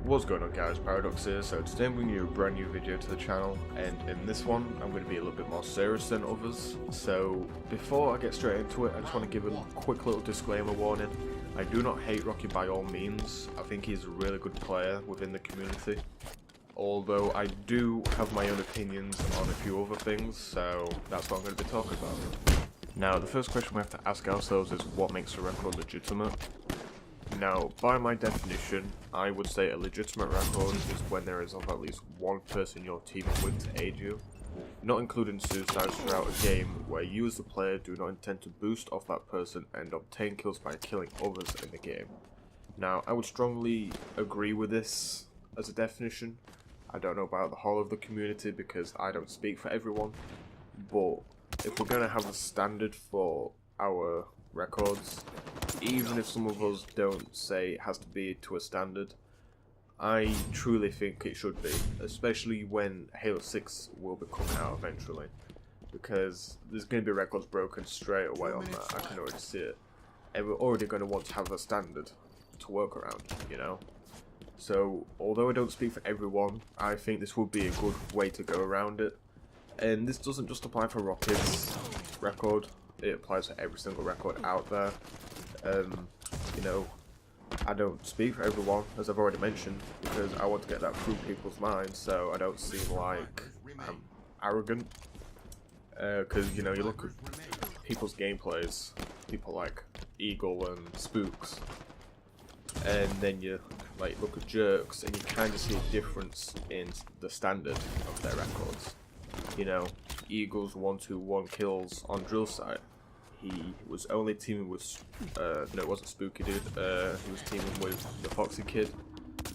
What's going on, guys? Paradox here. So today I'm bringing you a brand new video to the channel, and in this one I'm going to be a little bit more serious than others. So before I get straight into it, I just want to give a quick little disclaimer warning. I do not hate Rocky by all means. I think he's a really good player within the community, although I do have my own opinions on a few other things, so that's what I'm going to be talking about. Now, the first question we have to ask ourselves is what makes a record legitimate? Now, by my definition, I would say a legitimate record is when there is of at least one person you're teaming with to aid you, not including suicides throughout a game where you as the player do not intend to boost off that person and obtain kills by killing others in the game. Now, I would strongly agree with this as a definition. I don't know about the whole of the community because I don't speak for everyone, but if we're going to have a standard for our records, even if some of us don't say it has to be to a standard, I truly think it should be, especially when Halo 6 will be coming out eventually, because there's going to be records broken straight away on that. I can already see it, and we're already going to want to have a standard to work around, you know. So although I don't speak for everyone, I think this would be a good way to go around it. And this doesn't just apply for Rocket's record, it applies to every single record out there. You know, I don't speak for everyone, as I've already mentioned, because I want to get that through people's minds, so I don't seem like I'm arrogant. Because, you know, you look at people's gameplays, people like Eagle and Spooks, and then you like look at Jerks, and you kind of see a difference in the standard of their records. You know, Eagle's 1-2-1 kills on drill site. He was only teaming with, no, it wasn't Spooky dude, he was teaming with the Foxy kid,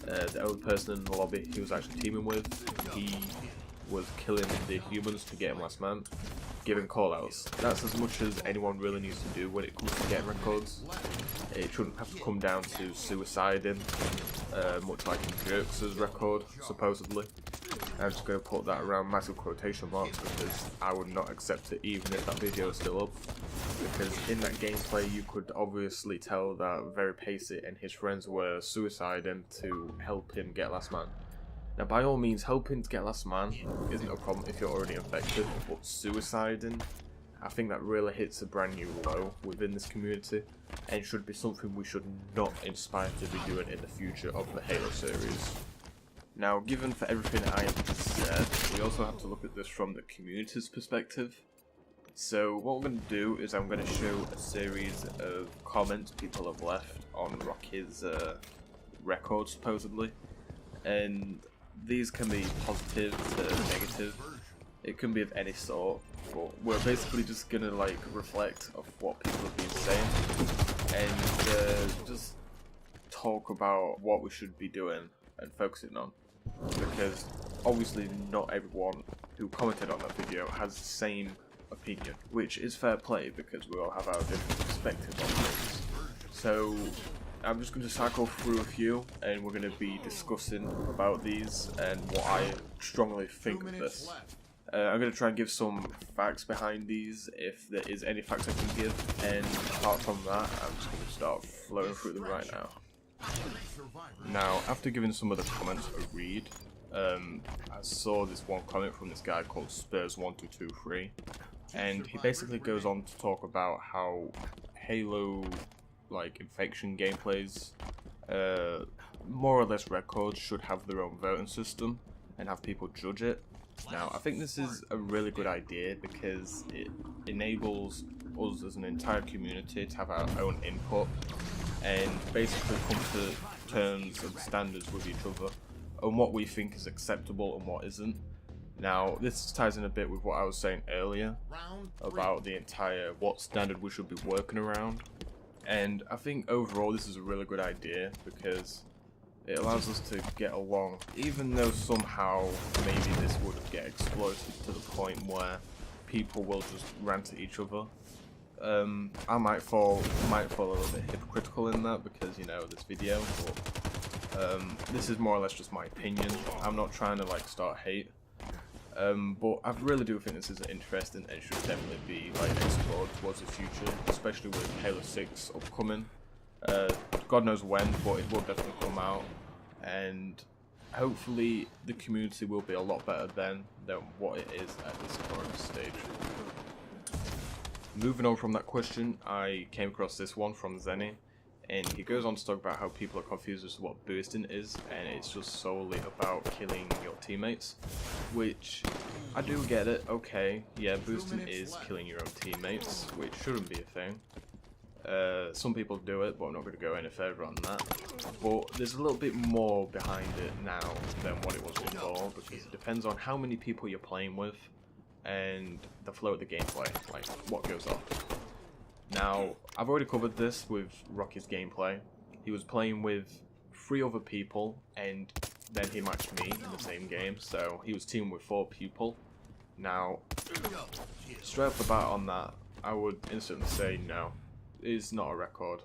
the only person in the lobby he was actually teaming with. He was killing the humans to get him last man, giving callouts. That's as much as anyone really needs to do when it comes to getting records. It shouldn't have to come down to suiciding, much like in Jerks' record, supposedly. I'm just going to put that around massive quotation marks because I would not accept it even if that video is still up. Because in that gameplay you could obviously tell that Very Pacey and his friends were suiciding to help him get last man. Now by all means, helping to get last man isn't a problem if you're already infected, but suiciding, I think that really hits a brand new low within this community and should be something we should not inspire to be doing in the future of the Halo series. Now, given for everything I have just said, we also have to look at this from the community's perspective. So what we're going to do is I'm going to show a series of comments people have left on Rocky's record, supposedly. And these can be positive to negative. It can be of any sort, but we're basically just going to like reflect of what people have been saying and just talk about what we should be doing and focusing on. Because obviously not everyone who commented on that video has the same opinion, which is fair play because we all have our different perspective on things. So I'm just going to cycle through a few and we're going to be discussing about these and what I strongly think of this. I'm going to try and give some facts behind these if there is any facts I can give, and apart from that I'm just going to start flowing through them right now. Now, after giving some of the comments a read, I saw this one comment from this guy called Spurs1223, and he basically goes on to talk about how Halo, like, infection gameplays, more or less records should have their own voting system and have people judge it. Now, I think this is a really good idea because it enables us as an entire community to have our own input and basically come to terms and standards with each other on what we think is acceptable and what isn't. Now, this ties in a bit with what I was saying earlier about the entire what standard we should be working around, and I think overall this is a really good idea because it allows us to get along, even though somehow maybe this would get exploited to the point where people will just rant at each other. I might fall a little bit hypocritical in that because, you know, this video, but this is more or less just my opinion. I'm not trying to like start hate, but I really do think this is interesting and should definitely be like explored towards the future, especially with Halo 6 upcoming. God knows when, but it will definitely come out. and hopefully the community will be a lot better then than what it is at this current stage. Moving on from that question, I came across this one from Zenny, and he goes on to talk about how people are confused as to what boosting is, and it's just solely about killing your teammates, which I do get it. Okay, yeah, boosting is killing your own teammates, which shouldn't be a thing. Some people do it, but I'm not going to go any further on that. But there's a little bit more behind it now than what it was before, because it depends on how many people you're playing with and the flow of the gameplay, like what goes on. Now, I've already covered this with Rocky's gameplay. He was playing with 3 other people, and then he matched me in the same game, so he was teaming with 4 people. Now, straight off the bat on that, I would instantly say no. Is not a record.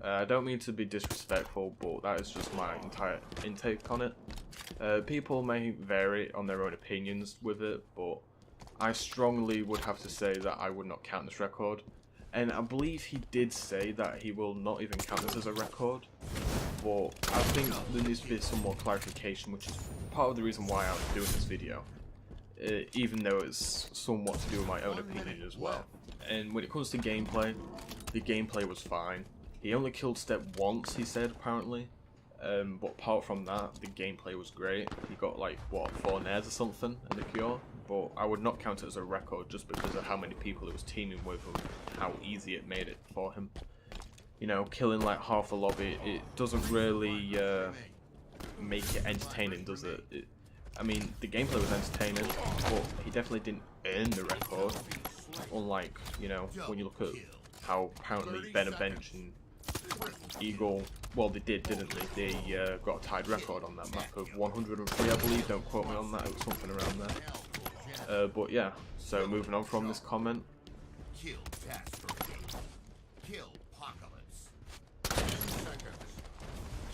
I don't mean to be disrespectful, but that is just my entire intake on it. People may vary on their own opinions with it, but I strongly would have to say that I would not count this record. And I believe he did say that he will not even count this as a record, but I think there needs to be some more clarification, which is part of the reason why I'm doing this video, even though it's somewhat to do with my own opinion as well. And when it comes to gameplay, the gameplay was fine. He only killed Step once, he said, apparently. But apart from that, the gameplay was great. He got like, what, 4 nairs or something in the cure? But I would not count it as a record just because of how many people he was teaming with and how easy it made it for him. You know, killing like half the lobby, it doesn't really make it entertaining, does it? I mean, the gameplay was entertaining, but he definitely didn't earn the record. Unlike, you know, when you look at how apparently Bench and Eagle, well, they did, didn't they? They got a tied record on that map of 103, I believe. Don't quote me on that, it was something around there. But yeah, so moving on from this comment. Kill Apocalypse.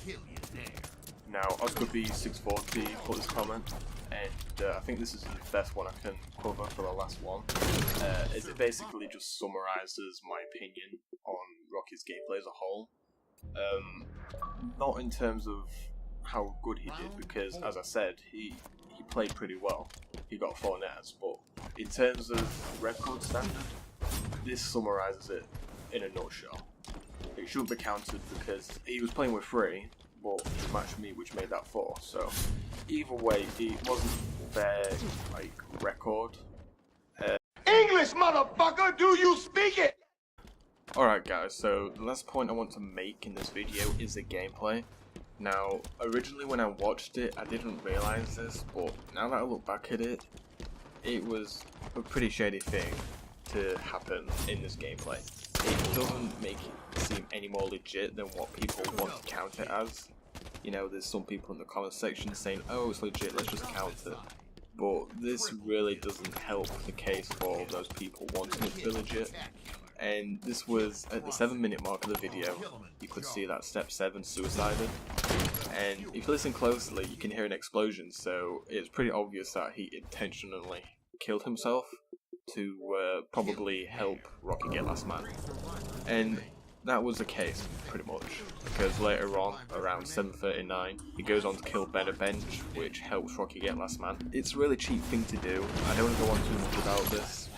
Kill you there. Now, Oscar B640 put this comment, and I think this is the best one I can cover for the last one. Is it basically just summarizes my opinion on Rocky's gameplay as a whole. Not in terms of how good he did, because as I said, he played pretty well. He got 4 nairs, but in terms of record standard, this summarizes it in a nutshell. It shouldn't be counted because he was playing with 3, but he matched me, which made that 4. So either way, it wasn't their like record. English, motherfucker, do you speak it? Alright guys, so the last point I want to make in this video is the gameplay. Now, originally when I watched it, I didn't realise this, but now that I look back at it, it was a pretty shady thing to happen in this gameplay. It doesn't make it seem any more legit than what people want to count it as. You know, there's some people in the comment section saying, oh, it's legit, let's just count it. But this really doesn't help the case for those people wanting it to be legit. And this was at the 7-minute mark of the video. You could see that Step 7 suicided. And if you listen closely, you can hear an explosion, so it's pretty obvious that he intentionally killed himself to probably help Rocky get last man. And that was the case, pretty much, because later on, around 7:39, he goes on to kill Bench, which helps Rocky get last man. It's a really cheap thing to do. I don't want to go on too much about this,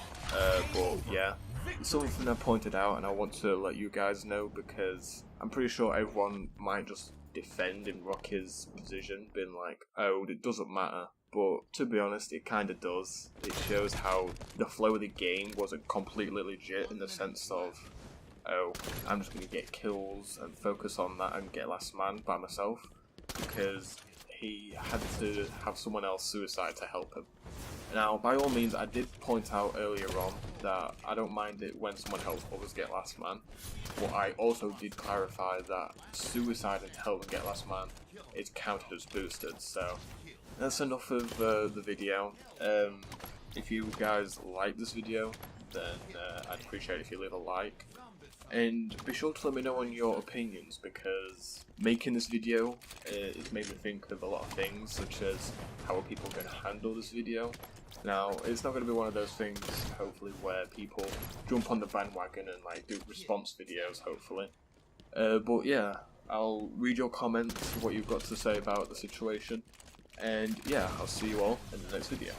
but yeah, it's something I pointed out and I want to let you guys know, because I'm pretty sure everyone might just defend in Rocky's position, being like, oh, it doesn't matter. But to be honest, it kind of does. It shows how the flow of the game wasn't completely legit in the sense of, oh, I'm just going to get kills and focus on that and get last man by myself, because he had to have someone else suicide to help him. Now, by all means, I did point out earlier on that I don't mind it when someone helps others get last man, but I also did clarify that suicide and help get last man is counted as boosted, so that's enough of the video. If you guys like this video, then I'd appreciate it if you leave a like. And be sure to let me know on your opinions, because making this video it's made me think of a lot of things, such as how are people going to handle this video. Now, it's not going to be one of those things, hopefully, where people jump on the bandwagon and like do response videos, hopefully. But yeah, I'll read your comments, what you've got to say about the situation, and yeah, I'll see you all in the next video.